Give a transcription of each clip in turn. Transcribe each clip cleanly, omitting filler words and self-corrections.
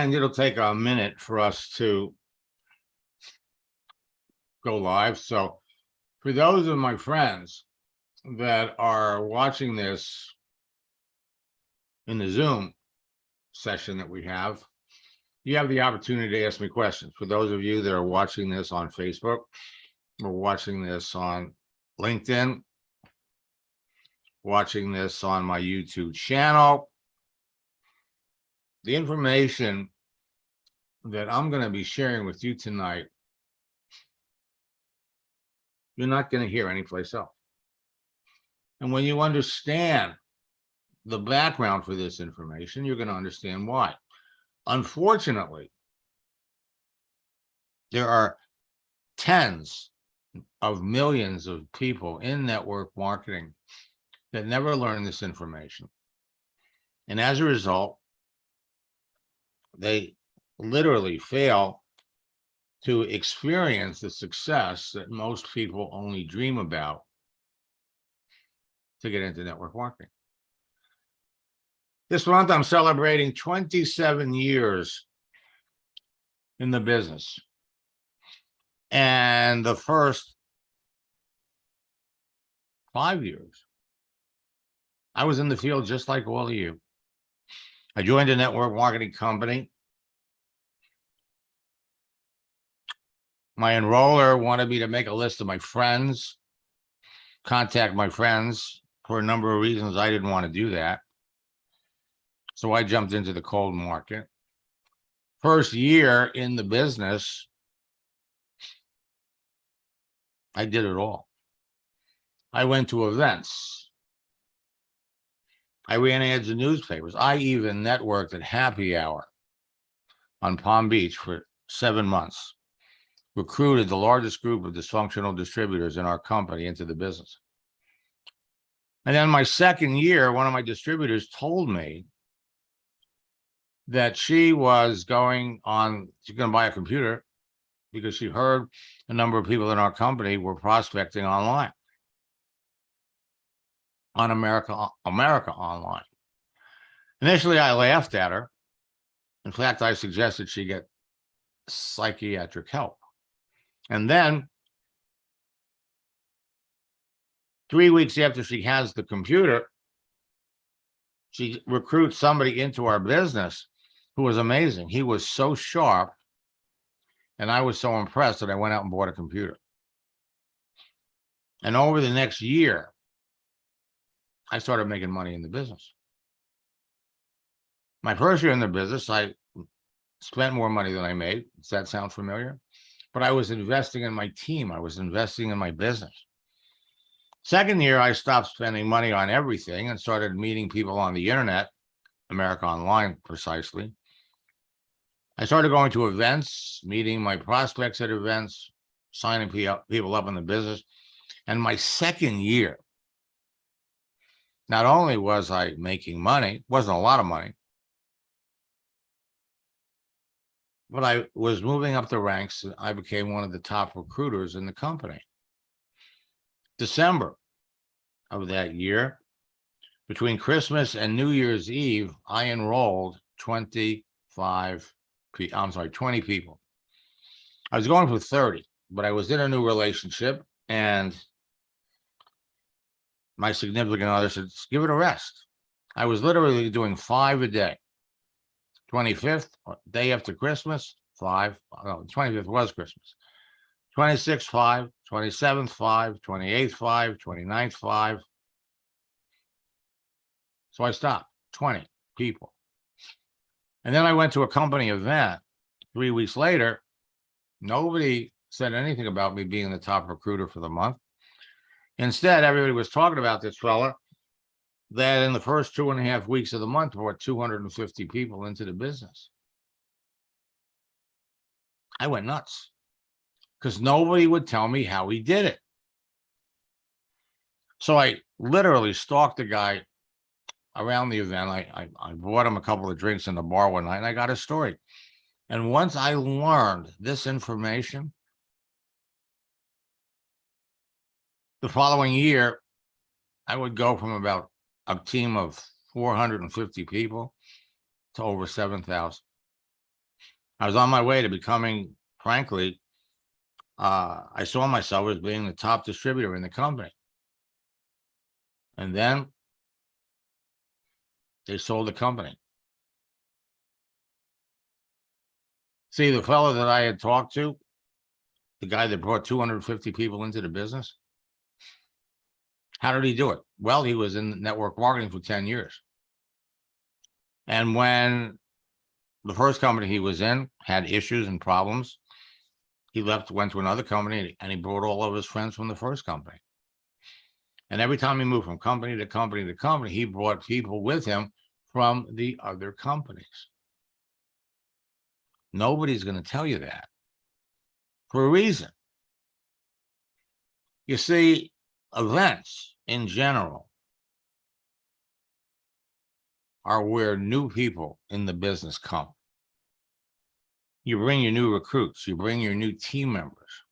And it'll take a minute for us to go live. So for those of my friends that are watching this in the Zoom session that we have, you have the opportunity to ask me questions. For those of you that are watching this on Facebook or watching this on LinkedIn, watching this on my YouTube channel, the information that I'm going to be sharing with you tonight, you're not going to hear anyplace else. And when you understand the background for this information, you're going to understand why. Unfortunately, there are tens of millions of people in network marketing that never learn this information. And as a result, they literally fail to experience the success that most people only dream about to get into network marketing. This month, I'm celebrating 27 years in the business. And the first 5 years, I was in the field just like all of you. I joined a network marketing company. My enroller wanted me to make a list of my friends, contact my friends. For a number of reasons, I didn't want to do that. So I jumped into the cold market. First year in the business, I did it all. I went to events. I ran ads in newspapers. I even networked at happy hour on Palm Beach for 7 months. Recruited the largest group of dysfunctional distributors in our company into the business. And then my second year, one of my distributors told me that she was going to buy a computer because she heard a number of people in our company were prospecting online on America Online. Initially, I laughed at her. In fact, I suggested she get psychiatric help. And then 3 weeks after she has the computer, she recruits somebody into our business who was amazing. He was so sharp, and I was so impressed that I went out and bought a computer. And over the next year, I started making money in the business. My first year in the business, I spent more money than I made. Does that sound familiar? But I was investing in my team. I was investing in my business. Second year, I stopped spending money on everything and started meeting people on the internet, America Online precisely. I started going to events, meeting my prospects at events, signing people up in the business. And my second year, not only was I making money, wasn't a lot of money, but I was moving up the ranks. I became one of the top recruiters in the company. December of that year, between Christmas and New Year's Eve, I enrolled 20 people. I was going for 30, but I was in a new relationship, and my significant other said, give it a rest. I was literally doing 5 a day. 25th, day after Christmas, 5. No, 25th was Christmas. 26th, 5. 27th, 5. 28th, 5. 29th, 5. So I stopped. 20 people. And then I went to a company event 3 weeks later. Nobody said anything about me being the top recruiter for the month. Instead, everybody was talking about this fella that in the first 2.5 weeks of the month brought 250 people into the business. I went nuts because nobody would tell me how he did it. So I literally stalked the guy around the event. I bought him a couple of drinks in the bar one night, and I got his story. And once I learned this information, the following year, I would go from about a team of 450 people to over 7,000. I was on my way to becoming, frankly, I saw myself as being the top distributor in the company. And then they sold the company. See, the fellow that I had talked to, the guy that brought 250 people into the business, how did he do it? Well, he was in network marketing for 10 years. And when the first company he was in had issues and problems, he left, went to another company, and he brought all of his friends from the first company. And every time he moved from company to company to company, he brought people with him from the other companies. Nobody's going to tell you that for a reason. You see, events in general are where new people in the business come. You bring your new recruits, you bring your new team members.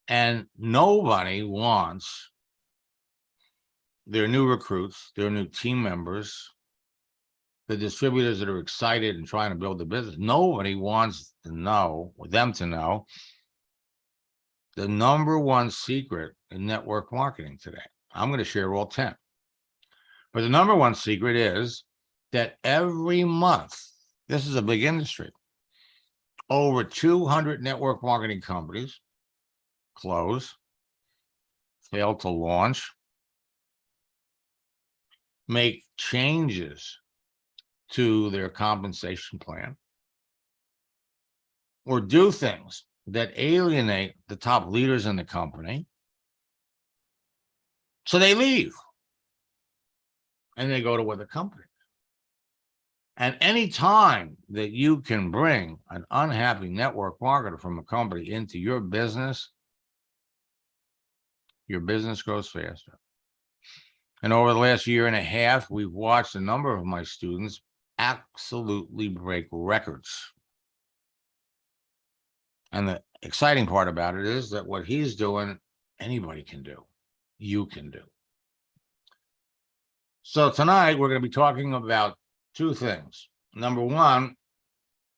And nobody wants their new recruits, their new team members, the distributors that are excited and trying to build the business. Nobody wants to know, or them to know, the number one secret in network marketing today. I'm going to share all 10. But the number one secret is that every month, this is a big industry, over 200 network marketing companies close, fail to launch, make changes to their compensation plan, or do things that alienate the top leaders in the company. So they leave and they go to other companies. And any time that you can bring an unhappy network marketer from a company into your business grows faster. And over the last year and a half, we've watched a number of my students absolutely break records. And the exciting part about it is that what he's doing, anybody can do. You can do. So tonight, we're going to be talking about two things. Number one,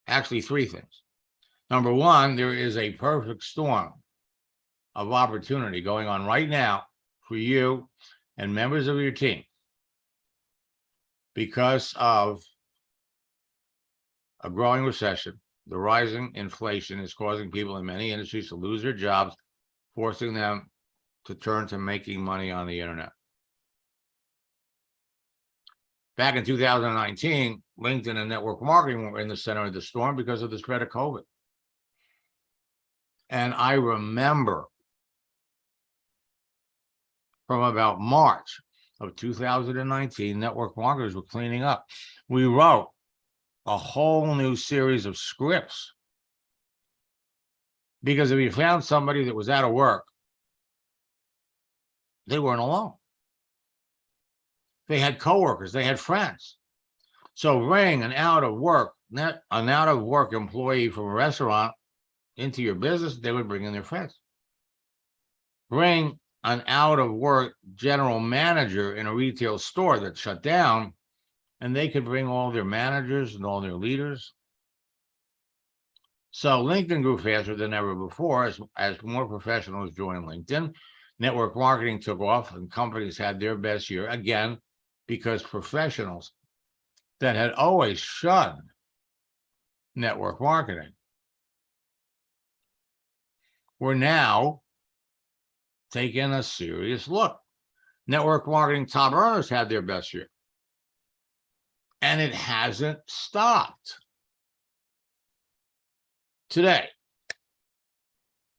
actually three things. Number one, there is a perfect storm of opportunity going on right now for you and members of your team because of a growing recession. The rising inflation is causing people in many industries to lose their jobs, forcing them to turn to making money on the internet. Back in 2019, LinkedIn and network marketing were in the center of the storm because of the spread of COVID. And I remember from about March of 2019, network marketers were cleaning up. We wrote a whole new series of scripts because if you found somebody that was out of work, they weren't alone. They had coworkers, they had friends. So bring an out of work employee from a restaurant into your business, they would bring in their friends. Bring an out of work general manager in a retail store that shut down, and they could bring all their managers and all their leaders. So LinkedIn grew faster than ever before as more professionals joined LinkedIn. Network marketing took off and companies had their best year again because professionals that had always shunned network marketing were now taking a serious look. Network marketing top earners had their best year. And it hasn't stopped. Today,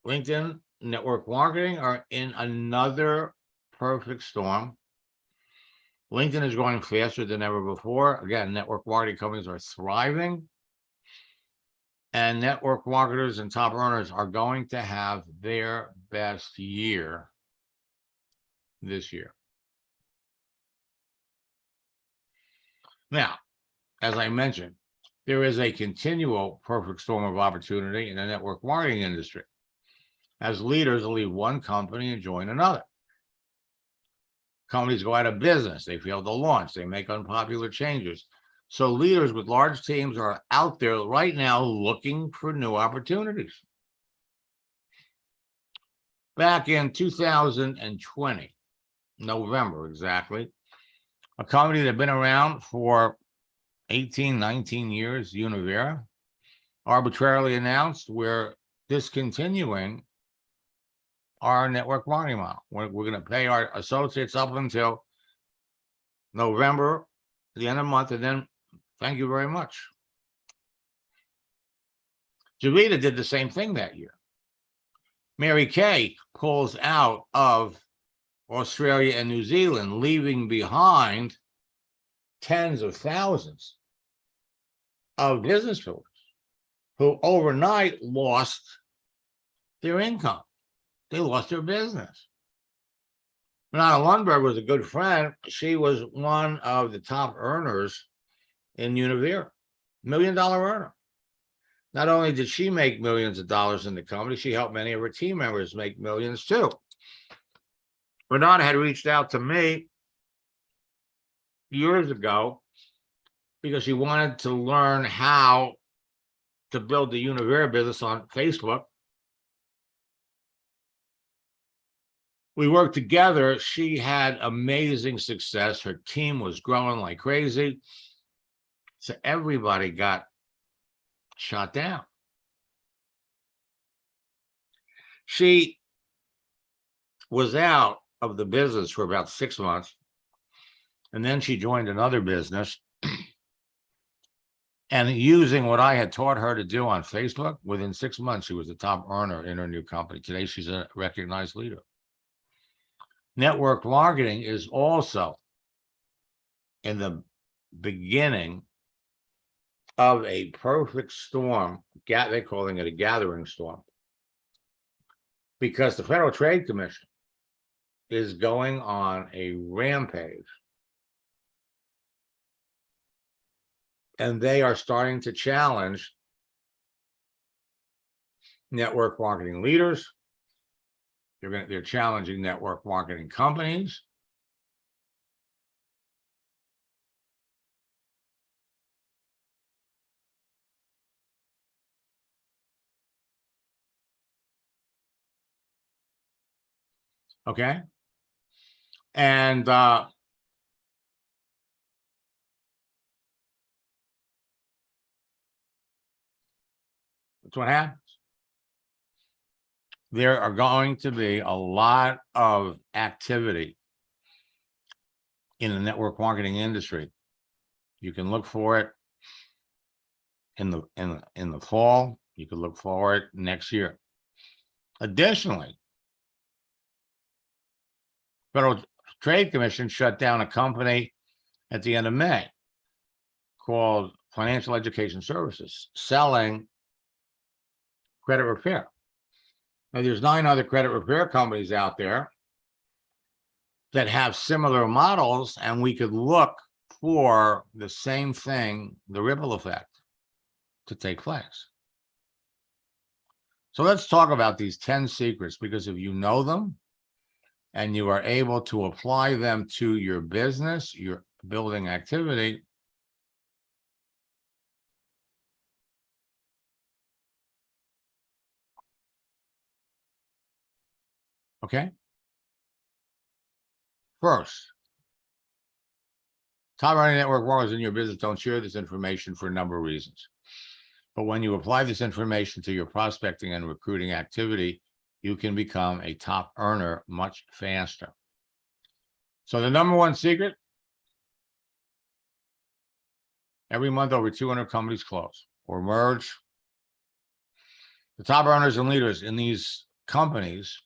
LinkedIn network marketing are in another perfect storm. LinkedIn is growing faster than ever before. Again, network marketing companies are thriving. And network marketers and top earners are going to have their best year this year. Now, as I mentioned, there is a continual perfect storm of opportunity in the network marketing industry as leaders leave one company and join another. Companies go out of business. They fail to launch. They make unpopular changes. So leaders with large teams are out there right now looking for new opportunities. Back in 2020, November exactly, a company that had been around for 18, 19 years, Univera, arbitrarily announced we're discontinuing our network marketing model. We're going to pay our associates up until November, the end of the month, and then thank you very much. Jeunesse did the same thing that year. Mary Kay pulls out of Australia and New Zealand, leaving behind tens of thousands of business builders who overnight lost their income. They lost their business. Renata Lundberg was a good friend. She was one of the top earners in Univera, $1 million earner. Not only did she make millions of dollars in the company, she helped many of her team members make millions too. Renata had reached out to me years ago because she wanted to learn how to build the Univera business on Facebook. We worked together. She had amazing success. Her team was growing like crazy. So everybody got shot down. She was out of the business for about 6 months. And then she joined another business. And using what I had taught her to do on Facebook, within 6 months, she was the top earner in her new company. Today, she's a recognized leader. Network marketing is also in the beginning of a perfect storm. They're calling it a gathering storm, because the Federal Trade Commission is going on a rampage. And they are starting to challenge network marketing leaders. They're challenging network marketing companies. Okay. And that's what happens. There are going to be a lot of activity in the network marketing industry. You can look for it in the fall. You can look for it next year. Additionally, Federal Trade Commission shut down a company at the end of May called Financial Education Services, selling credit repair. Now, there's 9 other credit repair companies out there that have similar models, and we could look for the same thing, the ripple effect, to take place. So let's talk about these 10 secrets, because if you know them and you are able to apply them to your business, your building activity, okay? First, top running network marketers in your business don't share this information for a number of reasons. But when you apply this information to your prospecting and recruiting activity, you can become a top earner much faster. So the number one secret, every month over 200 companies close or merge. The top earners and leaders in these companies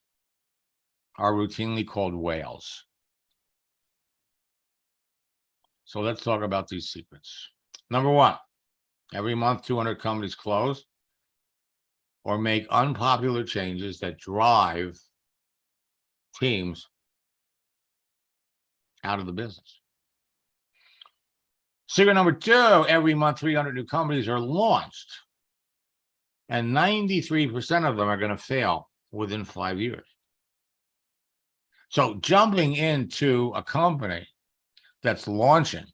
are routinely called whales. So let's talk about these secrets. Number one, every month 200 companies close or make unpopular changes that drive teams out of the business. Secret number two, every month 300 new companies are launched, and 93% of them are going to fail within 5 years. So jumping into a company that's launching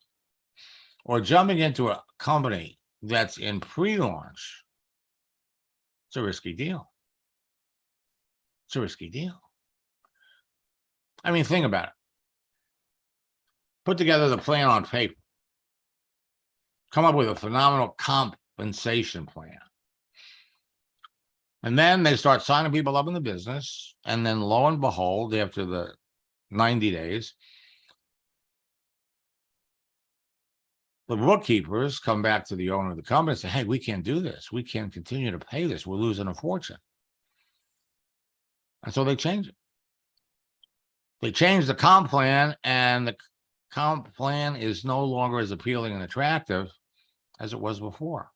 or jumping into a company that's in pre-launch, it's a risky deal. It's a risky deal. I mean, think about it. Put together the plan on paper. Come up with a phenomenal compensation plan. And then they start signing people up in the business. And then lo and behold, after the 90 days, the bookkeepers come back to the owner of the company and say, hey, we can't do this. We can't continue to pay this. We're losing a fortune. And so they change it. They change the comp plan, and the comp plan is no longer as appealing and attractive as it was before.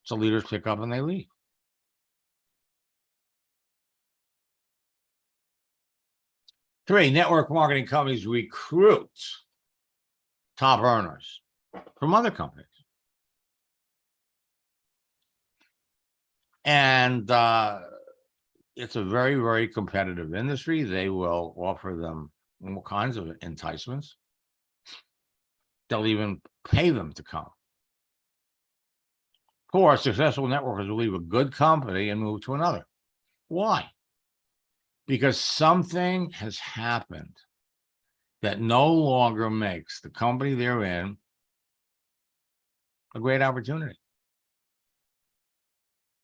So leaders pick up and they leave. Three, network marketing companies recruit top earners from other companies. And it's a very, very competitive industry. They will offer them all kinds of enticements. They'll even pay them to come. Four, successful networkers will leave a good company and move to another. Why? Because something has happened that no longer makes the company they're in a great opportunity.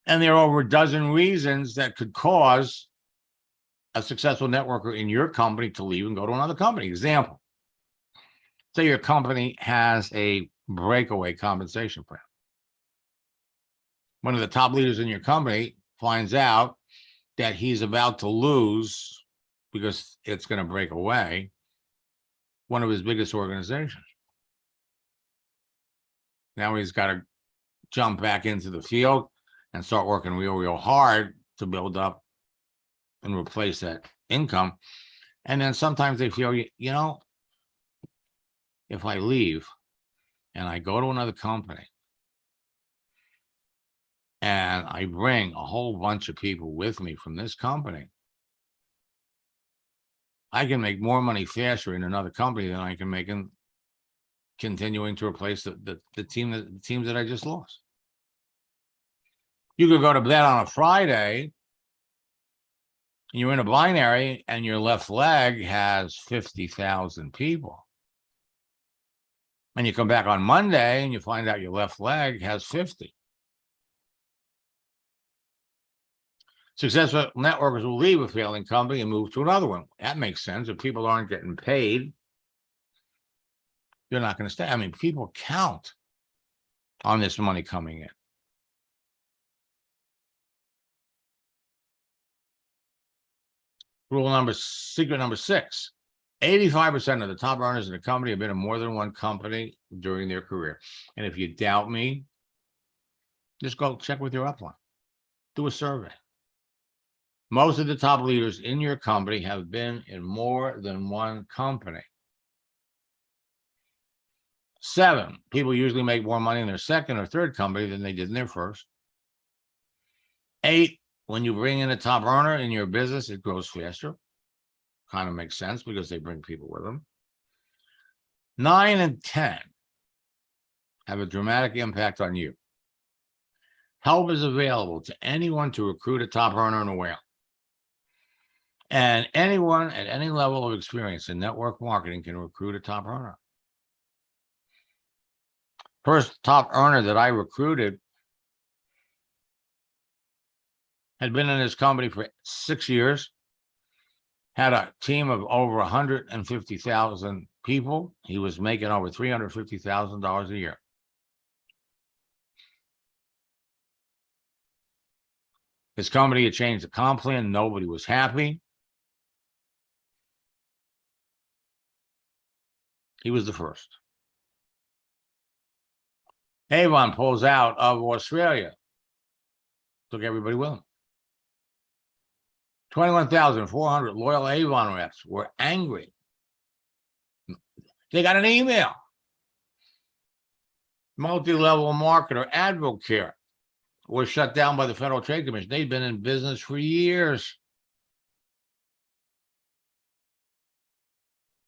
And there are over a dozen reasons that could cause a successful networker in your company to leave and go to another company. Example, say your company has a breakaway compensation plan. One of the top leaders in your company finds out that he's about to lose, because it's going to break away, one of his biggest organizations. Now he's got to jump back into the field and start working real, real hard to build up and replace that income. And then sometimes they feel, you know, if I leave and I go to another company and I bring a whole bunch of people with me from this company, I can make more money faster in another company than I can make in continuing to replace the teams that I just lost. You could go to bed on a Friday, and you're in a binary, and your left leg has 50,000 people. And you come back on Monday, and you find out your left leg has 50. Successful networkers will leave a failing company and move to another one. That makes sense. If people aren't getting paid, you're not going to stay. I mean, people count on this money coming in. Secret number 6, 85% of the top earners in the company have been in more than one company during their career. And if you doubt me, just go check with your upline. Do a survey. Most of the top leaders in your company have been in more than one company. 7, people usually make more money in their second or third company than they did in their first. 8, when you bring in a top earner in your business, it grows faster. Kind of makes sense because they bring people with them. 9 and 10 have a dramatic impact on you. Help is available to anyone to recruit a top earner in a whale. And anyone at any level of experience in network marketing can recruit a top earner. First top earner that I recruited had been in his company for 6 years, had a team of over 150,000 people. He was making over $350,000 a year. His company had changed the comp plan. Nobody was happy. He was the first. Avon pulls out of Australia. Took everybody with him. 21,400 loyal Avon reps were angry. They got an email. Multi-level marketer Advocare was shut down by the Federal Trade Commission. They'd been in business for years.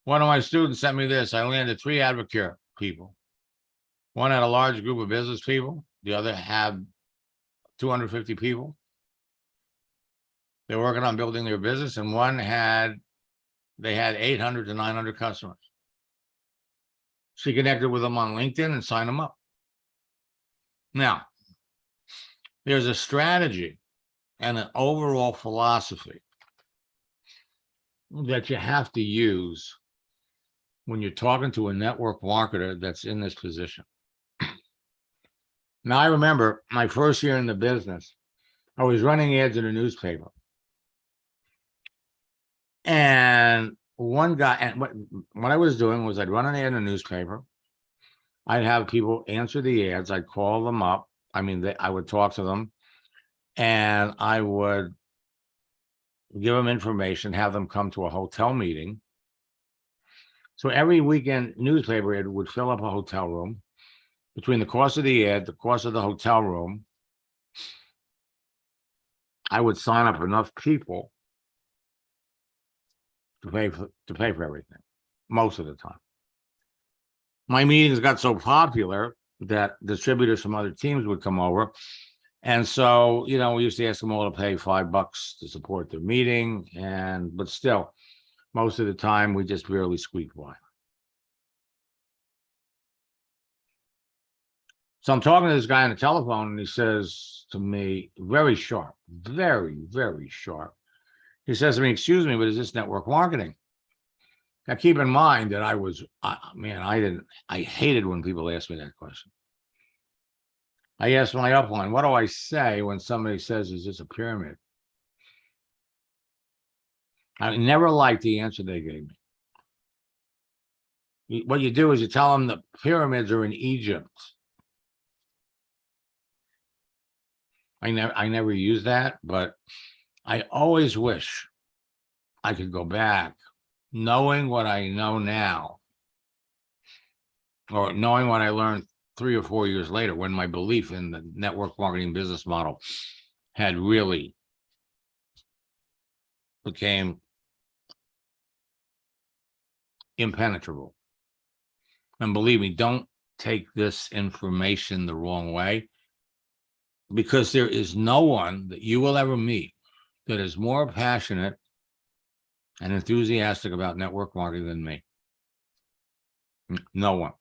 One of my students sent me this. I landed 3 Advocare people. One had a large group of business people. The other had 250 people. They're working on building their business, and they had 800 to 900 customers. She connected with them on LinkedIn and signed them up. Now, there's a strategy and an overall philosophy that you have to use when you're talking to a network marketer that's in this position. Now, I remember my first year in the business, I was running ads in a newspaper. And one guy, and what I was doing was I'd run an ad in a newspaper. I'd have people answer the ads. I'd call them up. I mean, I would talk to them, and I would give them information, have them come to a hotel meeting. So every weekend newspaper ad would fill up a hotel room. Between the cost of the ad, the cost of the hotel room, I would sign up enough people to pay for everything, most of the time. My meetings got so popular that distributors from other teams would come over. And so, we used to ask them all to pay $5 to support their meeting. But still, most of the time, we just barely squeaked by. So I'm talking to this guy on the telephone, and he says to me, very sharp, very, very sharp. He says to me, "Excuse me, but is this network marketing?" Now, keep in mind that I hated when people ask me that question. I asked my upline, what do I say when somebody says, "Is this a pyramid?" I never liked the answer they gave me. What you do is you tell them the pyramids are in Egypt. I never use that, but I always wish I could go back, knowing what I know now, or knowing what I learned 3 or 4 years later, when my belief in the network marketing business model had really became impenetrable. And believe me, don't take this information the wrong way, because there is no one that you will ever meet that is more passionate and enthusiastic about network marketing than me. No one.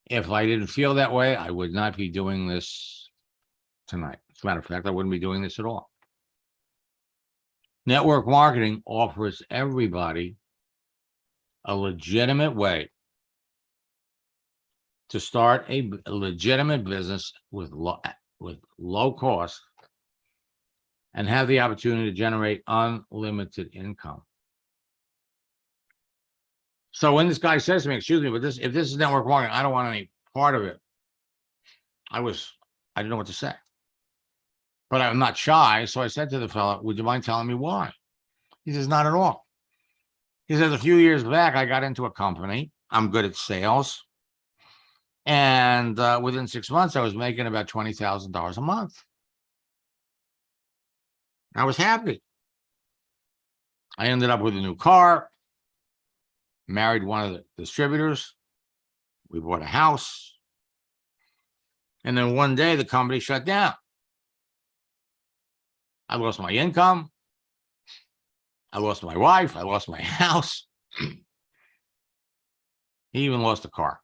If I didn't feel that way, I would not be doing this tonight. As a matter of fact, I wouldn't be doing this at all. Network marketing offers everybody a legitimate way to start a legitimate business with low cost and have the opportunity to generate unlimited income. So when this guy says to me, "Excuse me, but if this is network marketing, I don't want any part of it," I didn't know what to say. But I'm not shy, so I said to the fellow, "Would you mind telling me why?" He says, "Not at all." He says, "A few years back, I got into a company. I'm good at sales. And within 6 months, I was making about $20,000 a month. I was happy. I ended up with a new car, married one of the distributors. We bought a house. And then one day, the company shut down. I lost my income. I lost my wife. I lost my house. He even lost a car.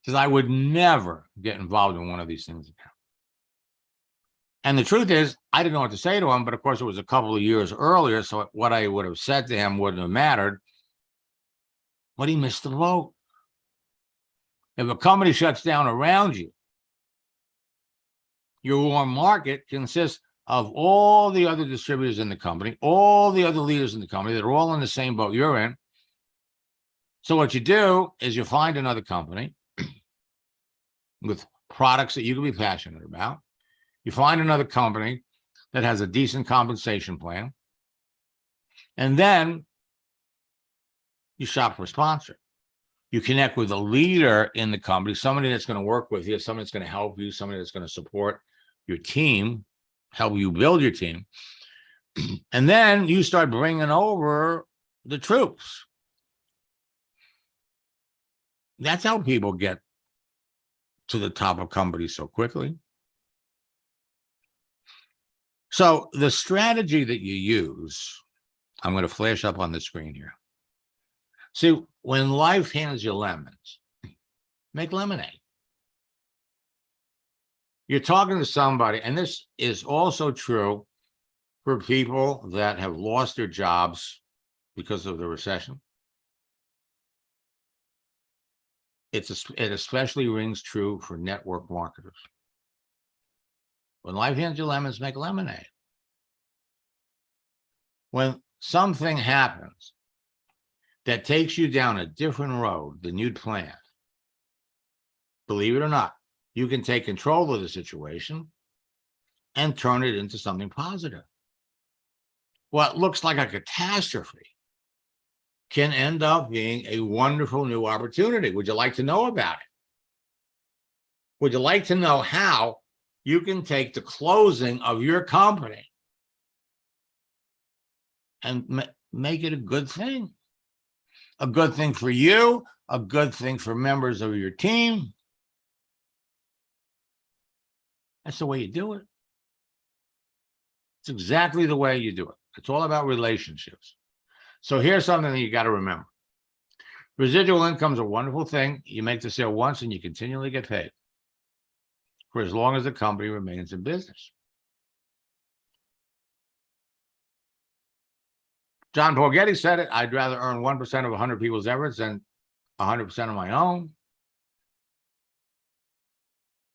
He says, "I would never get involved in one of these things again." And the truth is, I didn't know what to say to him, but of course, it was a couple of years earlier, so what I would have said to him wouldn't have mattered. But he missed the boat. If a company shuts down around you, your warm market consists of all the other distributors in the company, all the other leaders in the company that are all in the same boat you're in. So what you do is you find another company with products that you can be passionate about. You find another company that has a decent compensation plan. And then you shop for a sponsor. You connect with a leader in the company, somebody that's going to work with you, somebody that's going to help you, somebody that's going to support your team, help you build your team. And then you start bringing over the troops. That's how people get to the top of companies so quickly. So the strategy that you use, I'm going to flash up on the screen here. See, when life hands you lemons, make lemonade. You're talking to somebody, and this is also true for people that have lost their jobs because of the recession. It especially rings true for network marketers. When life hands you lemons, make lemonade. When something happens that takes you down a different road than you'd planned, believe it or not, you can take control of the situation and turn it into something positive. What looks like a catastrophe can end up being a wonderful new opportunity. Would you like to know about it? Would you like to know how you can take the closing of your company and make it a good thing? A good thing for you, a good thing for members of your team. That's the way you do it. It's exactly the way you do it. It's all about relationships. So here's something that you got to remember. Residual income is a wonderful thing. You make the sale once and you continually get paid for as long as the company remains in business. John Paul Getty said it. I'd rather earn 1% of 100 people's efforts than 100% of my own,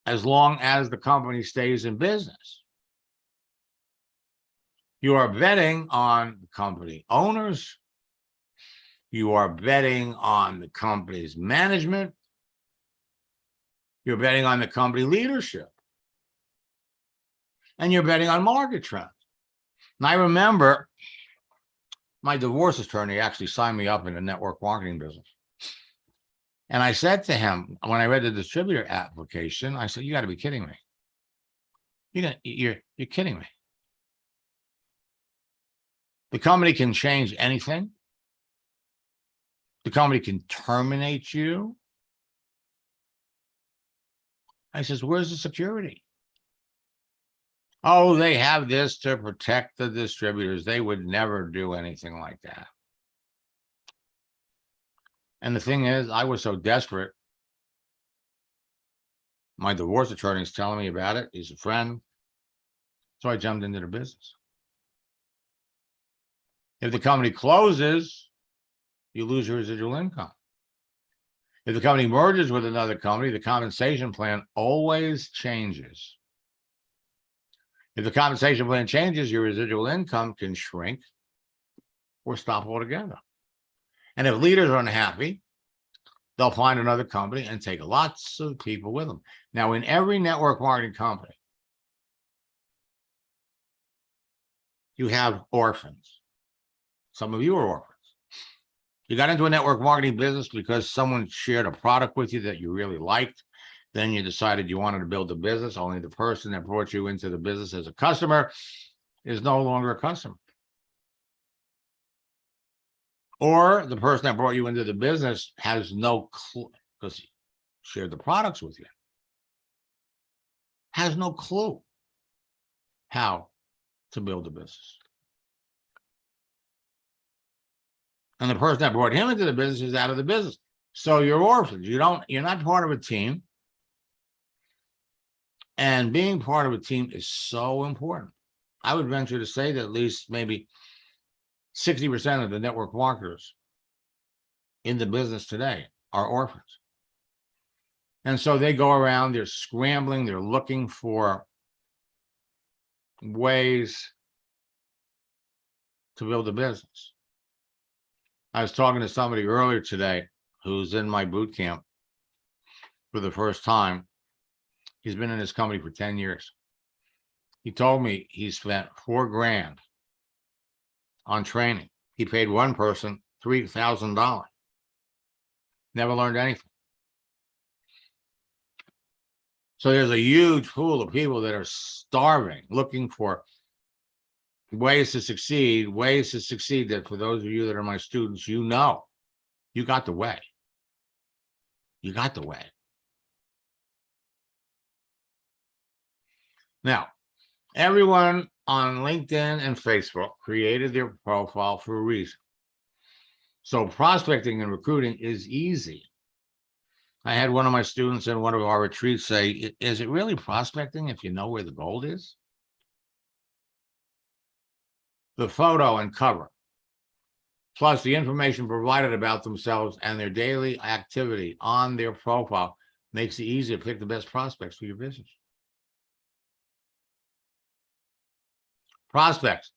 as long as the company stays in business. You are betting on the company owners. You are betting on the company's management. You're betting on the company leadership. And you're betting on market trends. And I remember my divorce attorney actually signed me up in the network marketing business. And I said to him, when I read the distributor application, I said, you got to be kidding me. You're kidding me. The company can change anything. The company can terminate you. I says, where's the security? Oh, they have this to protect the distributors. They would never do anything like that. And the thing is, I was so desperate. My divorce attorney is telling me about it. He's a friend. So I jumped into the business. If the company closes, you lose your residual income. If the company merges with another company, the compensation plan always changes. If the compensation plan changes, your residual income can shrink or stop altogether. And if leaders are unhappy, they'll find another company and take lots of people with them. Now, in every network marketing company, you have orphans. Some of you are orphans. You got into a network marketing business because someone shared a product with you that you really liked. Then you decided you wanted to build a business. Only the person that brought you into the business as a customer is no longer a customer. Or the person that brought you into the business has no clue, because he shared the products with you, has no clue how to build a business. And the person that brought him into the business is out of the business. So you're orphans. You're not part of a team. And being part of a team is so important. I would venture to say that at least maybe 60% of the network marketers in the business today are orphans. And so they go around, they're scrambling, they're looking for ways to build a business. I was talking to somebody earlier today who's in my boot camp for the first time. He's been in this company for 10 years. He told me he spent $4,000 on training. He paid one person $3,000. Never learned anything. So there's a huge pool of people that are starving, looking for ways to succeed that for those of you that are my students, you know, you got the way. You got the way. Now, everyone on LinkedIn and Facebook created their profile for a reason. So prospecting and recruiting is easy. I had one of my students in one of our retreats say, is it really prospecting if you know where the gold is? The photo and cover, plus the information provided about themselves and their daily activity on their profile, makes it easy to pick the best prospects for your business. Prospects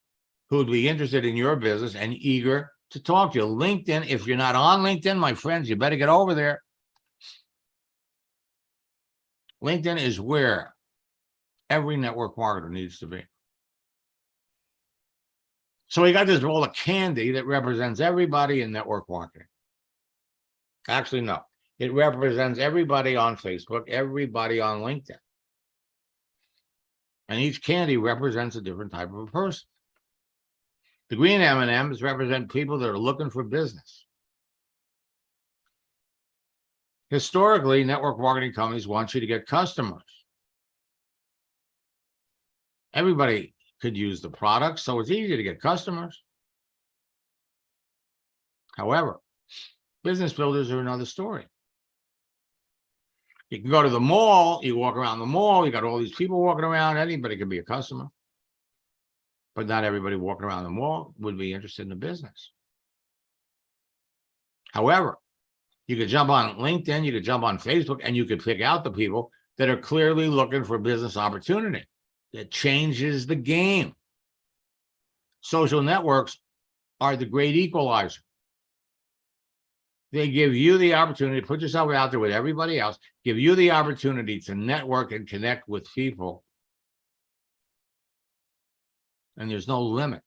who would be interested in your business and eager to talk to you. LinkedIn, if you're not on LinkedIn, my friends, you better get over there. LinkedIn is where every network marketer needs to be. So we got this roll of candy that represents everybody in network marketing. Actually, no. It represents everybody on Facebook, everybody on LinkedIn. And each candy represents a different type of a person. The green M&Ms represent people that are looking for business. Historically, network marketing companies want you to get customers. Everybody could use the product, so it's easy to get customers. However, business builders are another story. You can go to the mall, you walk around the mall, you got all these people walking around, anybody can be a customer. But not everybody walking around the mall would be interested in the business. However, you could jump on LinkedIn, you could jump on Facebook, and you could pick out the people that are clearly looking for business opportunity. That changes the game. Social networks are the great equalizer. They give you the opportunity to put yourself out there with everybody else, give you the opportunity to network and connect with people. And there's no limit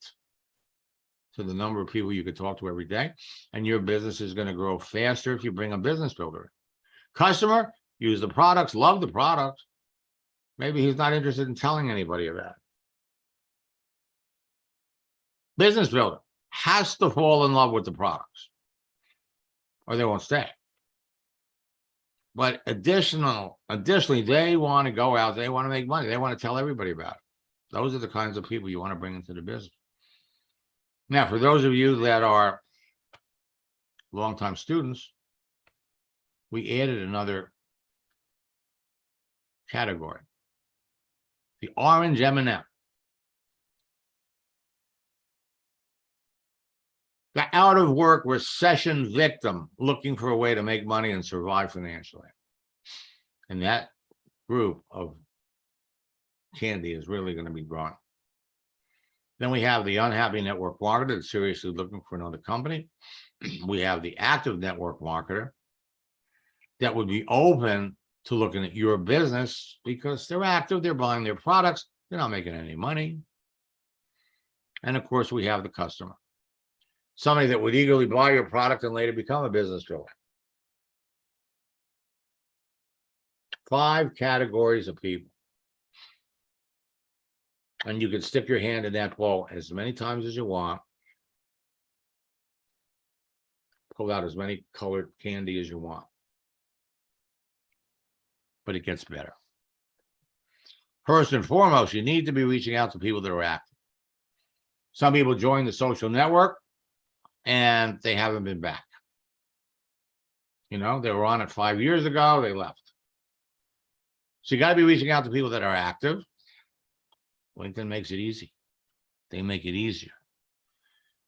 to the number of people you could talk to every day. And your business is going to grow faster if you bring a business builder. Customer, use the products, love the products. Maybe he's not interested in telling anybody about it. Business builder has to fall in love with the products or they won't stay. But additionally, they want to go out, they want to make money, they want to tell everybody about it. Those are the kinds of people you want to bring into the business. Now, for those of you that are longtime students, we added another category, the orange M&M. The out of work recession victim looking for a way to make money and survive financially. And that group of candy is really going to be growing. Then we have the unhappy network marketer that's seriously looking for another company. We have the active network marketer that would be open to looking at your business because they're active, they're buying their products, they're not making any money. And of course, we have the customer. Somebody that would eagerly buy your product and later become a business builder. 5 categories of people. And you can stick your hand in that bowl as many times as you want. Pull out as many colored candy as you want. But it gets better. First and foremost, you need to be reaching out to people that are active. Some people join the social network and they haven't been back. You know, they were on it 5 years ago, they left. So you got to be reaching out to people that are active. LinkedIn makes it easy. They make it easier.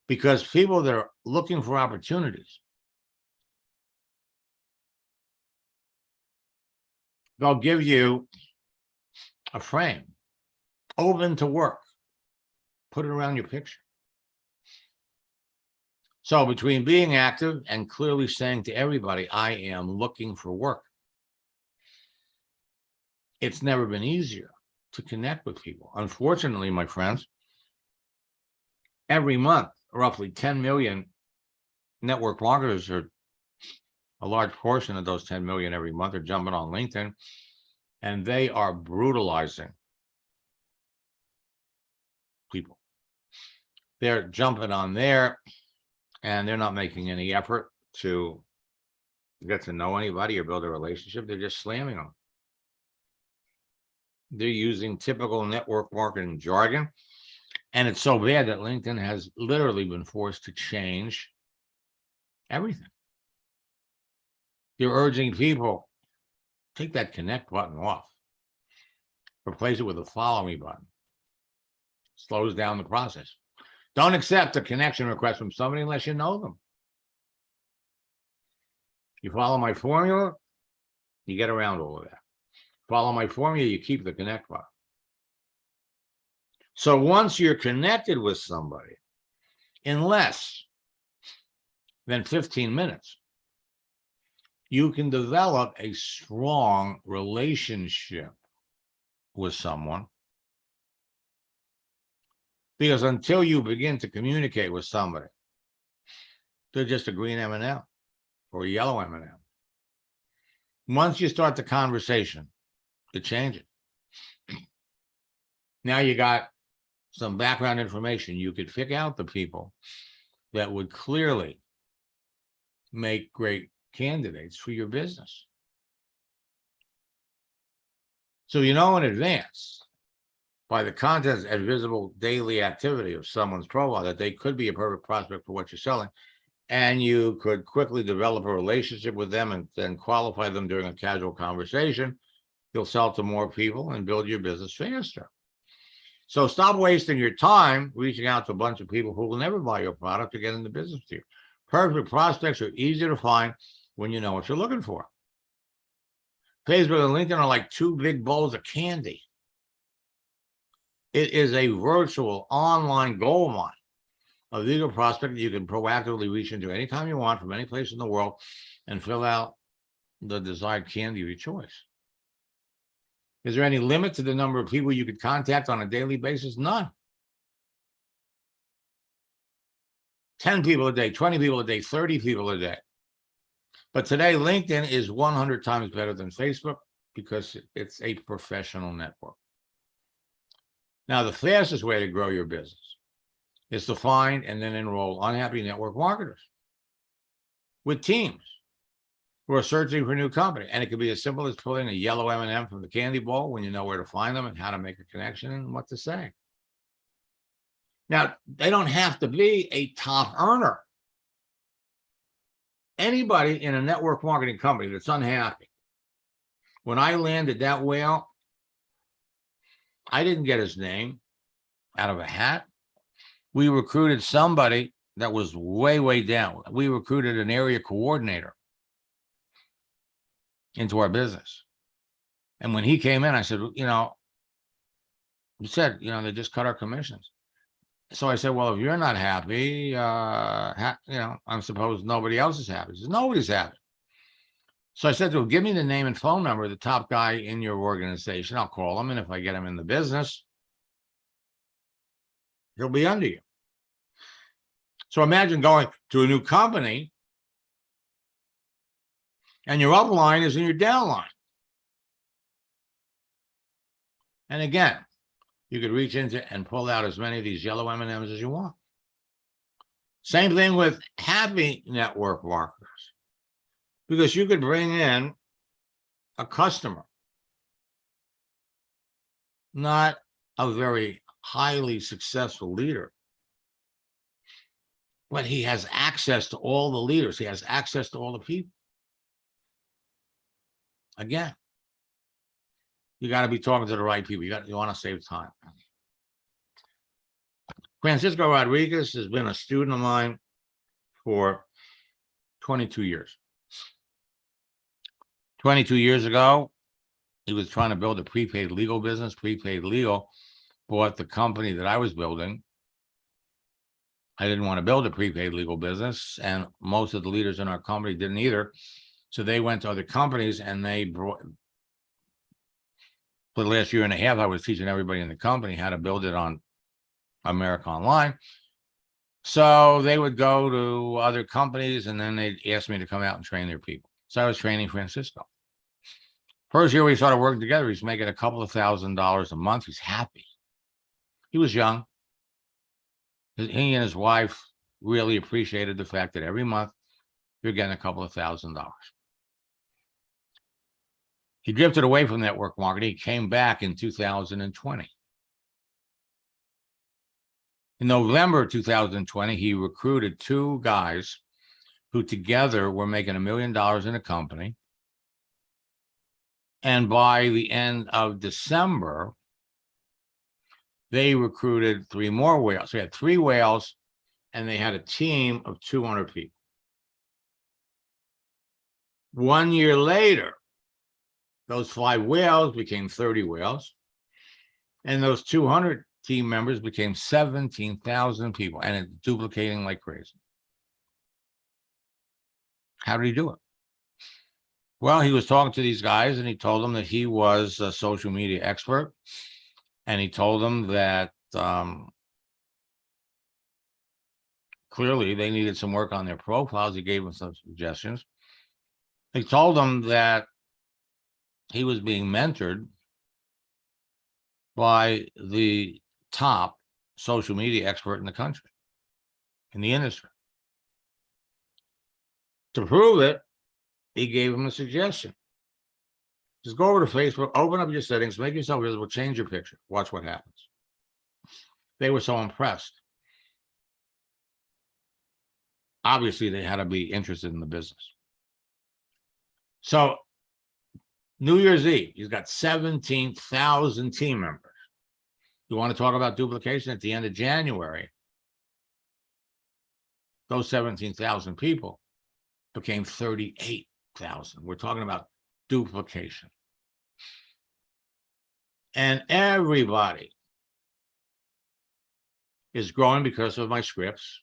Because people that are looking for opportunities, they'll give you a frame, open to work. Put it around your picture. So between being active and clearly saying to everybody, I am looking for work, it's never been easier to connect with people. Unfortunately, my friends, every month, roughly 10 million network marketers, are a large portion of those 10 million every month, are jumping on LinkedIn, and they are brutalizing people. They're jumping on there, and they're not making any effort to get to know anybody or build a relationship, they're just slamming them. They're using typical network marketing jargon. And it's so bad that LinkedIn has literally been forced to change everything. They're urging people, take that connect button off. Replace it with a follow me button. Slows down the process. Don't accept a connection request from somebody unless you know them. You follow my formula, you get around all of that. Follow my formula, you keep the connect button. So once you're connected with somebody, in less than 15 minutes, you can develop a strong relationship with someone. Because until you begin to communicate with somebody, they're just a green M&M or a yellow M&M. Once you start the conversation, it changes. Now you got some background information. You could pick out the people that would clearly make great candidates for your business. So you know in advance, by the content and visible daily activity of someone's profile, that they could be a perfect prospect for what you're selling. And you could quickly develop a relationship with them and then qualify them during a casual conversation. You'll sell to more people and build your business faster. So stop wasting your time reaching out to a bunch of people who will never buy your product to get into business with you. Perfect prospects are easy to find when you know what you're looking for. Facebook and LinkedIn are like two big bowls of candy. It is a virtual online gold mine of legal prospect that you can proactively reach into anytime you want from any place in the world and fill out the desired candy of your choice. Is there any limit to the number of people you could contact on a daily basis? None. 10 people a day, 20 people a day, 30 people a day. But today, LinkedIn is 100 times better than Facebook because it's a professional network. Now, the fastest way to grow your business is to find and then enroll unhappy network marketers with teams who are searching for a new company. And it could be as simple as pulling a yellow M&M from the candy bowl when you know where to find them and how to make a connection and what to say. Now, they don't have to be a top earner. Anybody in a network marketing company that's unhappy, when I landed that whale, I didn't get his name out of a hat. We recruited somebody that was way, way down. We recruited an area coordinator into our business. And when he came in, I said, you know, he said, you know, they just cut our commissions. So I said, well, if you're not happy, you know, I suppose nobody else is happy. He says, nobody's happy. So I said to him, give me the name and phone number of the top guy in your organization. I'll call him. And if I get him in the business, he'll be under you. So imagine going to a new company and your upline is in your downline. And again, you could reach into and pull out as many of these yellow M&Ms as you want. Same thing with happy network marketers, because you could bring in a customer, not a very highly successful leader, but he has access to all the leaders. He has access to all the people. Again, you got to be talking to the right people. You want to save time. Francisco Rodriguez has been a student of mine for 22 years. 22 years ago, he was trying to build a prepaid legal business. Prepaid legal bought the company that I was building. I didn't want to build a prepaid legal business, and most of the leaders in our company didn't either. So they went to other companies, and they brought, for the last year and a half, I was teaching everybody in the company how to build it on America Online. So they would go to other companies, and then they'd ask me to come out and train their people. So I was training Francisco. First year we started working together, he's making a couple of $1,000s a month. He's happy. He was young. He and his wife really appreciated the fact that every month you're getting a couple of $1,000. He drifted away from network marketing. He came back in 2020. In November 2020, he recruited 2 guys who together were making $1 million in a company. And by the end of December, they recruited 3 more whales. So he had 3 whales, and they had a team of 200 people. 1 year later, those 5 whales became 30 whales, and those 200 team members became 17,000 people, and it's duplicating like crazy. How did he do it? Well, he was talking to these guys, and he told them that he was a social media expert, and he told them that clearly they needed some work on their profiles. He gave them some suggestions. He told them that he was being mentored by the top social media expert in the country, in the industry. To prove it, he gave him a suggestion. Just go over to Facebook, open up your settings, make yourself visible, change your picture. Watch what happens. They were so impressed. Obviously, they had to be interested in the business. So, New Year's Eve, he's got 17,000 team members. You want to talk about duplication? At the end of January, those 17,000 people became 38,000. We're talking about duplication. And everybody is growing because of my scripts.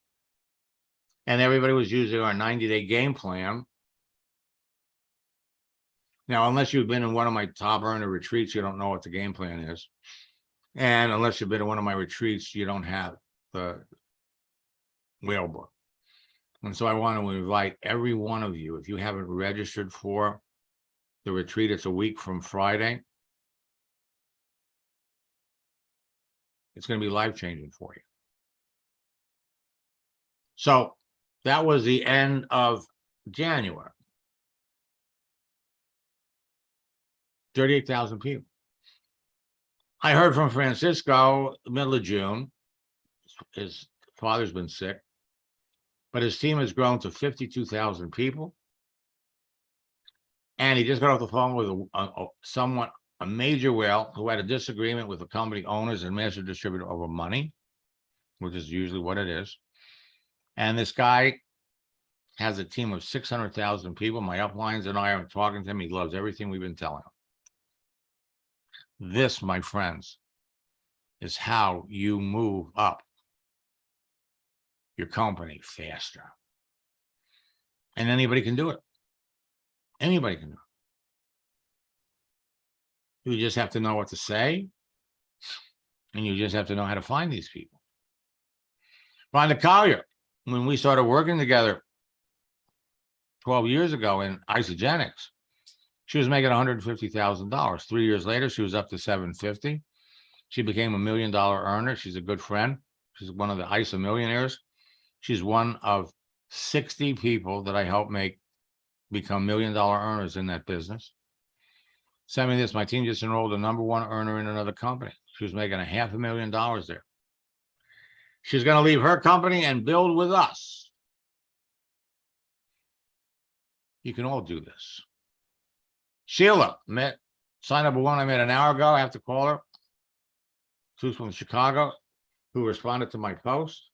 And everybody was using our 90-day game plan. Now, unless you've been in one of my top earner retreats, you don't know what the game plan is. And unless you've been in one of my retreats, you don't have the whale book. And so I want to invite every one of you, if you haven't registered for the retreat, it's a week from Friday. It's going to be life-changing for you. So that was the end of January. 38,000 people. I heard from Francisco middle of June. His father's been sick, but his team has grown to 52,000 people. And he just got off the phone with a major whale who had a disagreement with the company owners and master distributor over money, which is usually what it is. And this guy has a team of 600,000 people. My uplines and I are talking to him. He loves everything we've been telling him. This, my friends, is how you move up your company faster. And anybody can do it. Anybody can do it. You just have to know what to say, and you just have to know how to find these people. Rhonda Collier, when we started working together 12 years ago in Isagenix, she was making $150,000. 3 years later, she was up to $750,000. She became $1 million earner. She's a good friend. She's one of the ISA millionaires. She's one of 60 people that I helped become $1 million earners in that business. Send me this. My team just enrolled a #1 earner in another company. She was making $500,000 there. She's going to leave her company and build with us. You can all do this. Sheila, sign up one I met an hour ago. I have to call her. She's from Chicago, who responded to my post.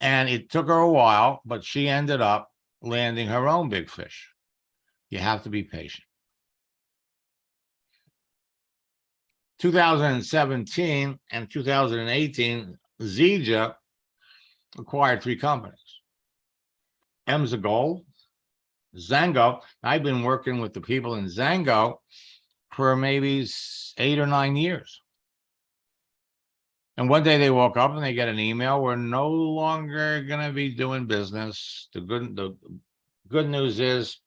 And it took her a while, but she ended up landing her own big fish. You have to be patient. 2017 and 2018, Zija acquired 3 companies. Emza Gold, Zango. I've been working with the people in Zango for maybe 8 or 9 years. And one day they woke up and they get an email, we're no longer going to be doing business. The good news is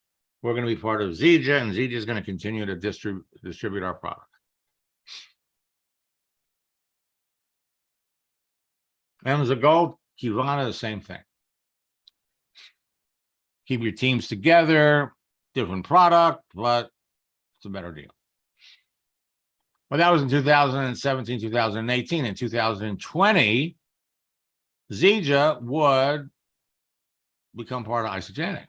we're going to be part of Zija, and Zija is going to continue to distribute our product. Emza Gold, Kivana, the same thing. Keep your teams together, different product, but It's a better deal. But that was in 2017, 2018. In 2020, Zija would become part of Isagenix.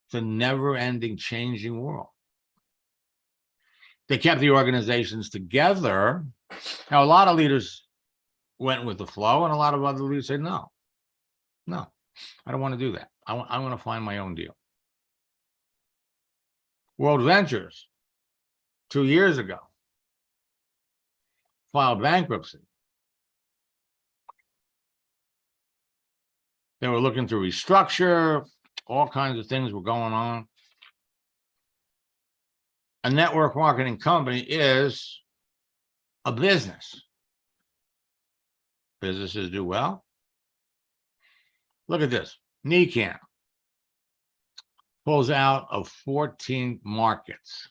It's a never-ending, changing world. They kept the organizations together. Now, a lot of leaders went with the flow, and a lot of other leaders said, no, I don't want to do that. I want to find my own deal. World Ventures, 2 years ago, filed bankruptcy. They were looking to restructure. All kinds of things were going on. A network marketing company is a business. Businesses do well. Look at this. Nikan pulls out of 14 markets.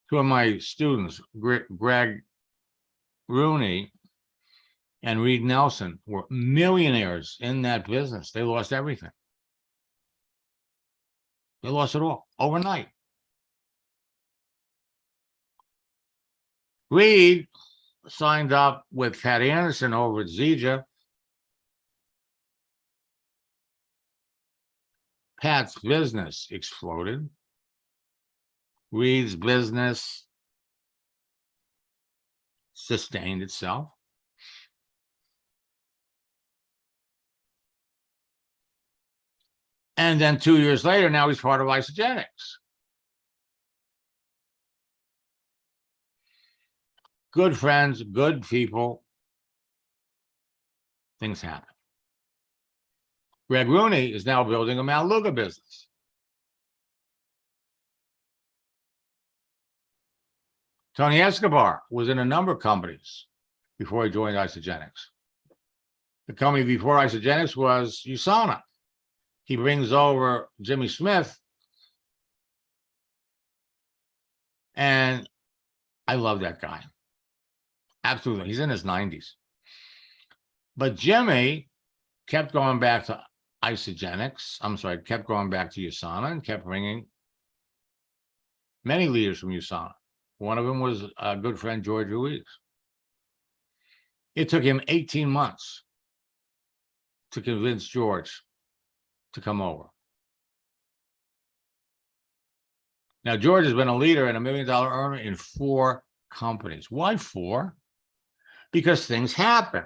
Two of my students, Greg Rooney and Reed Nelson, were millionaires in that business. They lost everything. They lost it all overnight. Reed signed up with Pat Anderson over at Zija. Pat's business exploded. Reed's business sustained itself. And then 2 years later, now he's part of Isagenix. Good friends, good people. Things happen. Greg Rooney is now building a Melaleuca business. Tony Escobar was in a number of companies before he joined Isagenix. The company before Isagenix was USANA. He brings over Jimmy Smith, and I love that guy. Absolutely. He's in his 90s. But Jimmy kept going back to kept going back to USANA and kept bringing many leaders from USANA. One of them was a good friend, George Ruiz. It took him 18 months to convince George to come over. Now, George has been a leader and $1 million earner in 4 companies. Why 4? Because things happen.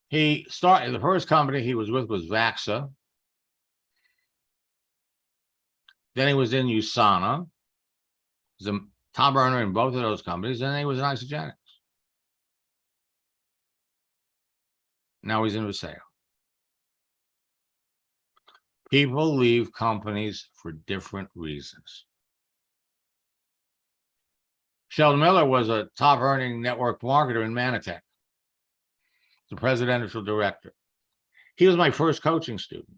He started, the first company he was with was Vasayo. Then he was in USANA. He was a top earner in both of those companies. And then he was in Isagenix. Now he's in Vasayo. People leave companies for different reasons. Sheldon Miller was a top earning network marketer in Manatech, the presidential director. He was my first coaching student.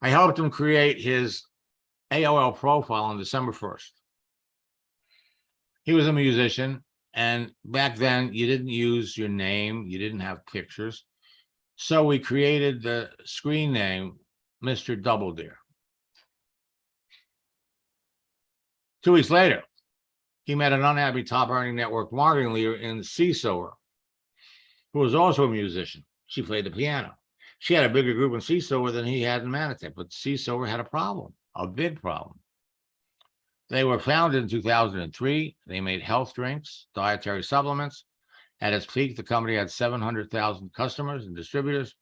I helped him create his AOL profile on December 1st. He was a musician, and back then you didn't use your name, you didn't have pictures. So we created the screen name, Mr. Double Dare. 2 weeks later, he met an unhappy top earning network marketing leader in CSOR, who was also a musician. She played the piano. She had a bigger group in CSOR than he had in Manatech, but CSOR had a problem, a big problem. They were founded in 2003. They made health drinks, dietary supplements. At its peak, the company had 700,000 customers and distributors,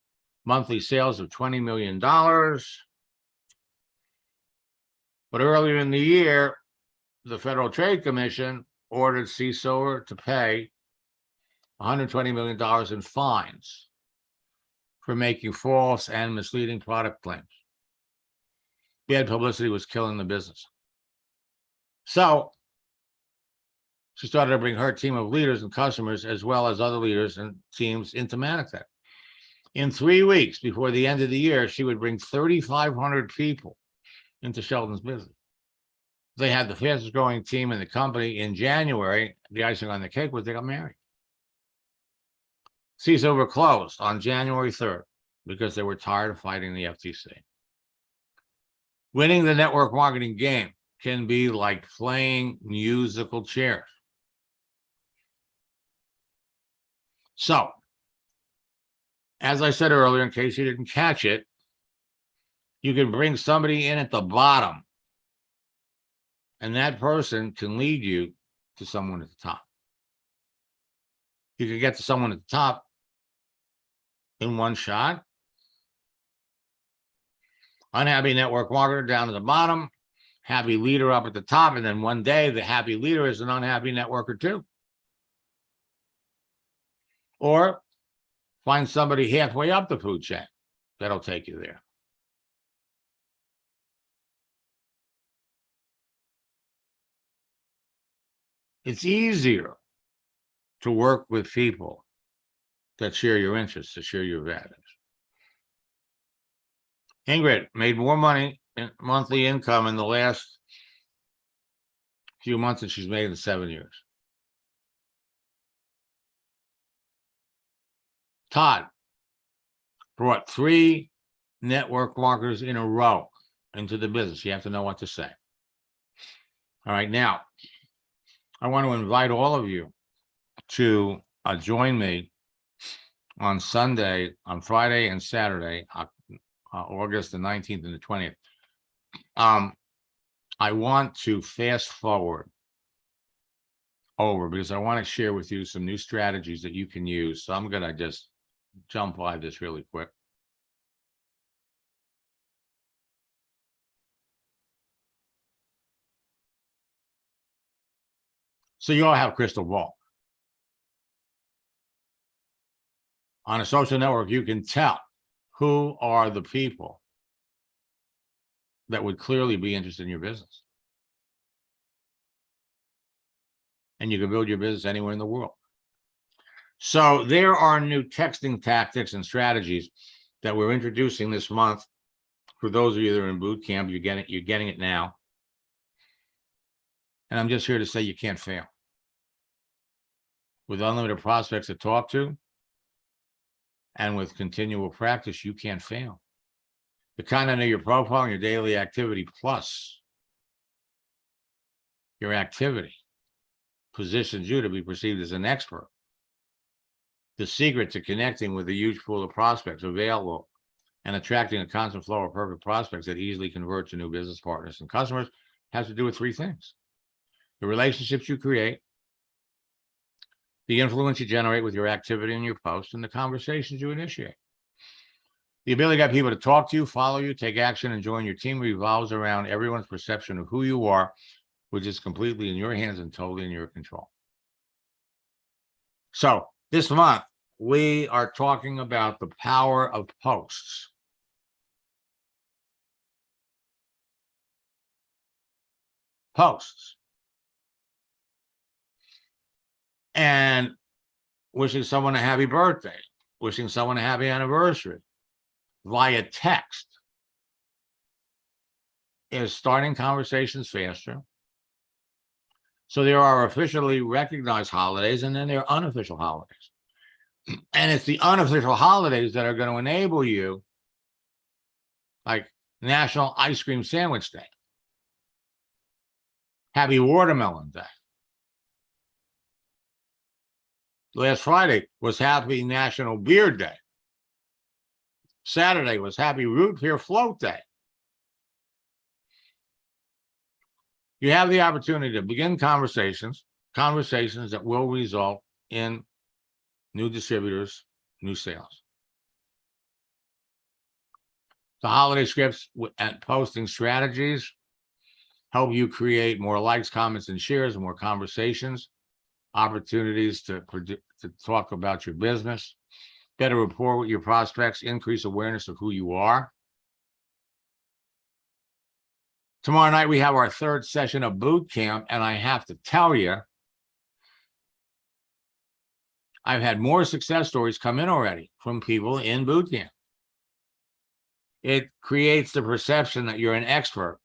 monthly sales of $20 million. But earlier in the year, the Federal Trade Commission ordered CSOR to pay $120 million in fines for making false and misleading product claims. Bad publicity was killing the business. So she started to bring her team of leaders and customers, as well as other leaders and teams, into Manatech. In 3 weeks before the end of the year, she would bring 3,500 people into Sheldon's business. They had the fastest growing team in the company. In January, the icing on the cake was they got married. CISO were closed on January 3rd because they were tired of fighting the FTC. Winning the network marketing game can be like playing musical chairs. So, as I said earlier, in case you didn't catch it, you can bring somebody in at the bottom, and that person can lead you to someone at the top. You can get to someone at the top in one shot. Unhappy network marketer down at the bottom, happy leader up at the top, and then one day the happy leader is an unhappy networker too. Or find somebody halfway up the food chain that'll take you there. It's easier to work with people that share your interests, that share your values. Ingrid made more money in monthly income in the last few months than she's made in 7 years. Todd brought 3 network marketers in a row into the business. You have to know what to say. All right, now, I want to invite all of you to join me on Sunday, on Friday and Saturday, August the 19th and the 20th. I want to fast forward over because I want to share with you some new strategies that you can use. So I'm going to just jump by this really quick. So you all have crystal ball. On a social network, you can tell who are the people that would clearly be interested in your business. And you can build your business anywhere in the world. So there are new texting tactics and strategies that we're introducing this month. For those of you that are in boot camp, you're getting it now. And I'm just here to say you can't fail. With unlimited prospects to talk to, and with continual practice, you can't fail. The content of your profile and your daily activity plus your activity positions you to be perceived as an expert. The secret to connecting with a huge pool of prospects available and attracting a constant flow of perfect prospects that easily convert to new business partners and customers has to do with 3 things. The relationships you create, the influence you generate with your activity and your posts, and the conversations you initiate. The ability to get people to talk to you, follow you, take action, and join your team revolves around everyone's perception of who you are, which is completely in your hands and totally in your control. So this month, we are talking about the power of posts. Posts. And wishing someone a happy birthday, wishing someone a happy anniversary via text is starting conversations faster. So there are officially recognized holidays, and then there are unofficial holidays. And it's the unofficial holidays that are going to enable you, like National Ice Cream Sandwich Day, Happy Watermelon Day. Last Friday was Happy National Beer Day. Saturday was Happy Root Beer Float Day. You have the opportunity to begin conversations that will result in new distributors, new sales. The holiday scripts and posting strategies help you create more likes, comments, and shares, more conversations, opportunities to talk about your business, better rapport with your prospects, increase awareness of who you are. Tomorrow night, we have our 3rd session of boot camp, and I have to tell you, I've had more success stories come in already from people in boot camp. It creates the perception that you're an expert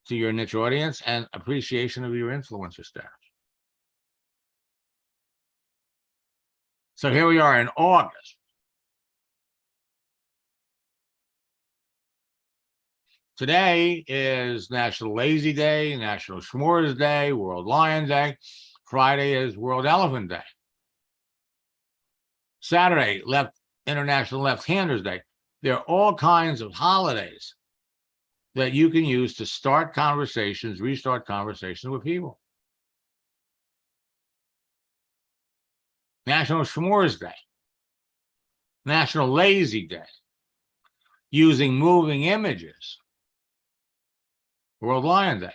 to your niche audience and appreciation of your influencer status. So here we are in August. Today is National Lazy Day, National S'mores Day, World Lion Day. Friday is World Elephant Day. Saturday, International Left-Handers Day. There are all kinds of holidays that you can use to start conversations, restart conversations with people. National S'mores Day. National Lazy Day. Using moving images. World Lion Day.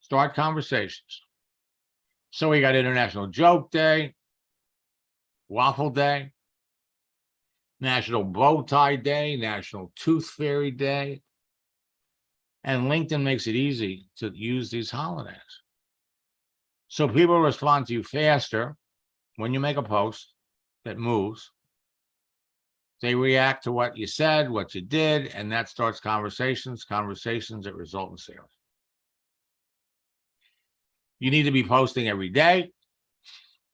Start conversations. So we got International Joke Day, Waffle Day, National Bow Tie Day, National Tooth Fairy Day. And LinkedIn makes it easy to use these holidays. So people respond to you faster when you make a post that moves. They react to what you said, what you did, and that starts conversations that result in sales. You need to be posting every day.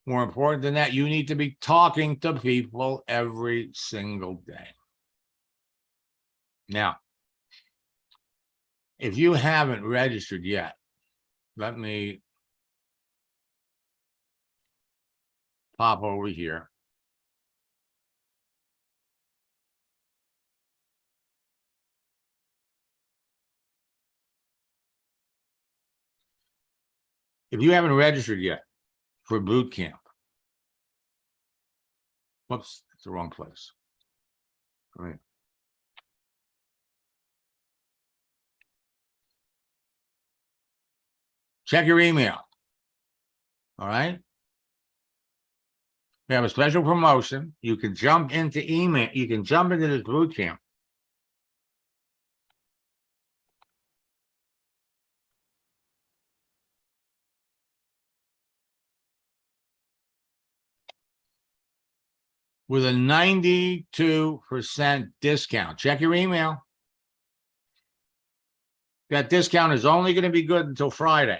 More important than that, you need to be talking to people every single day. Now, if you haven't registered yet, let me pop over here. If you haven't registered yet for boot camp, whoops, it's the wrong place. All right. Check your email. All right. We have a special promotion. You can jump into email. You can jump into this boot camp. With a 92% discount. Check your email. That discount is only going to be good until Friday.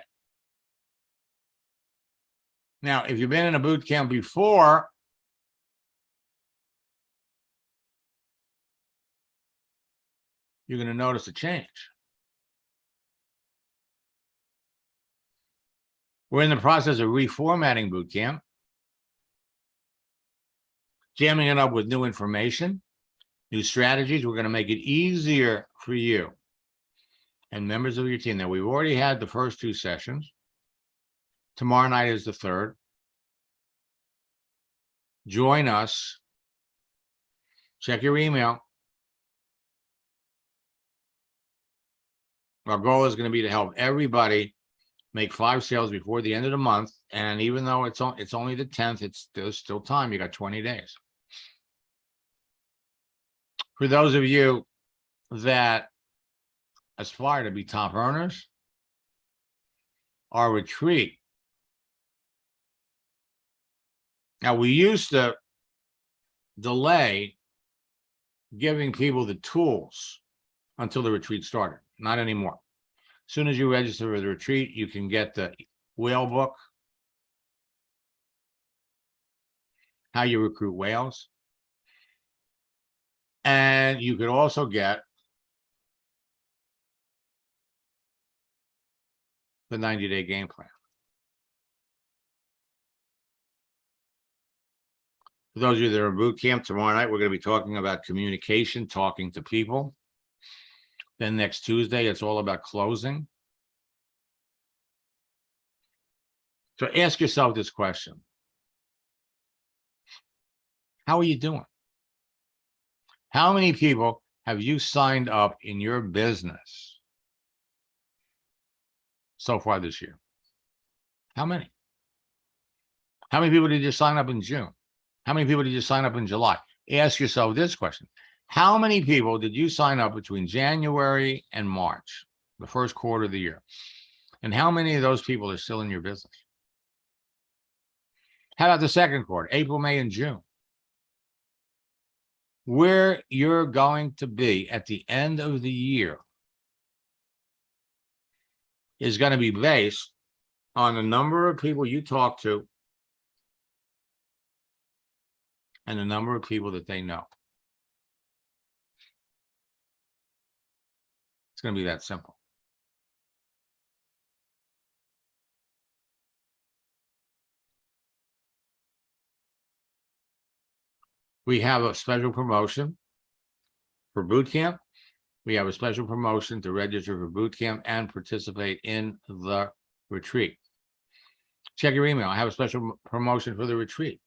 Now, if you've been in a boot camp before, you're going to notice a change. We're in the process of reformatting boot camp, jamming it up with new information, new strategies. We're going to make it easier for you and members of your team. Now, we've already had the first 2 sessions. Tomorrow night is the 3rd. Join us. Check your email. Our goal is going to be to help everybody make 5 sales before the end of the month. And even though it's only the 10th, there's still time. You got 20 days. For those of you that aspire to be top earners, our retreat. Now, we used to delay giving people the tools until the retreat started. Not anymore. As soon as you register for the retreat, you can get the whale book, how you recruit whales. And you could also get the 90-day game plan. For those of you that are in boot camp, tomorrow night, we're going to be talking about communication, talking to people. Then next Tuesday, it's all about closing. So ask yourself this question. How are you doing? How many people have you signed up in your business so far this year? How many? How many people did you sign up in June? How many people did you sign up in July? Ask yourself this question. How many people did you sign up between January and March, the first quarter of the year? And how many of those people are still in your business? How about the second quarter, April, May, and June? Where you're going to be at the end of the year is going to be based on the number of people you talk to and the number of people that they know. It's going to be that simple. We have a special promotion for boot camp. We have a special promotion to register for boot camp and participate in the retreat. Check your email. I have a special promotion for the retreat.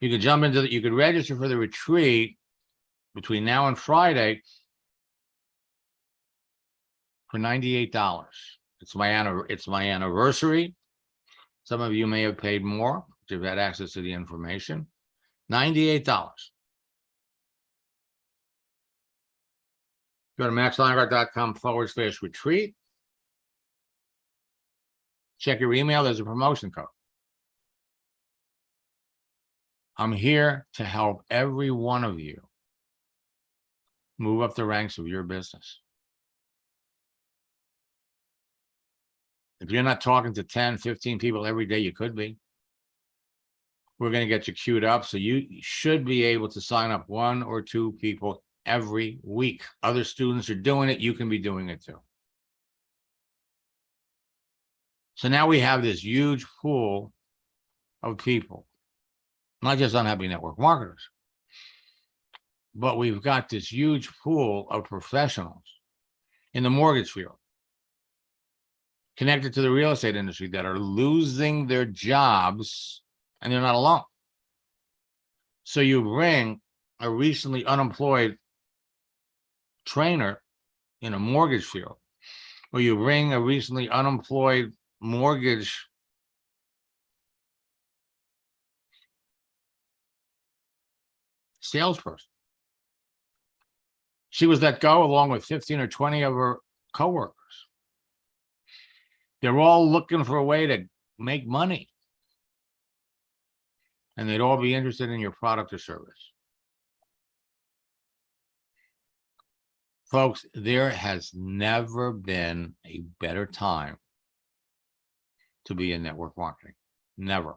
You could jump into you could register for the retreat between now and Friday for $98. It's my anniversary. Some of you may have paid more if you've had access to the information. $98. Go to maxlineguard.com/retreat. Check your email. There's a promotion code. I'm here to help every one of you move up the ranks of your business. If you're not talking to 10, 15 people every day, you could be. We're going to get you queued up. So you should be able to sign up 1 or 2 people every week. Other students are doing it. You can be doing it too. So now we have this huge pool of people, not just unhappy network marketers, but we've got this huge pool of professionals in the mortgage field connected to the real estate industry that are losing their jobs, and they're not alone. So you bring a recently unemployed trainer in a mortgage field, or you bring a recently unemployed mortgage salesperson. She was let go along with 15 or 20 of her coworkers. They're all looking for a way to make money. And they'd all be interested in your product or service. Folks, there has never been a better time to be in network marketing. Never.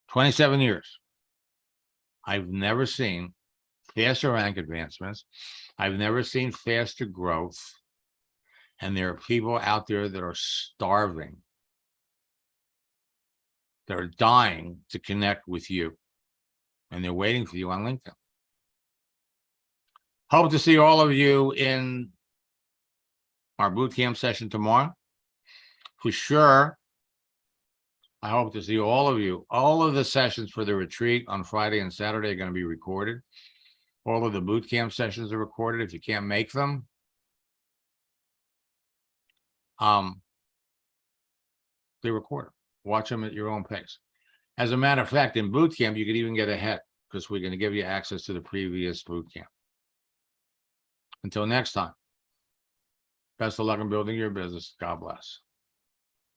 27 years. I've never seen faster rank advancements. I've never seen faster growth. And there are people out there that are starving. They're dying to connect with you. And they're waiting for you on LinkedIn. Hope to see all of you in our bootcamp session tomorrow. For sure, I hope to see all of you. All of the sessions for the retreat on Friday and Saturday are going to be recorded. All of the bootcamp sessions are recorded. If you can't make them, they record them. Watch them at your own pace. As a matter of fact, in boot camp, you could even get ahead because we're going to give you access to the previous boot camp. Until next time, best of luck in building your business. God bless.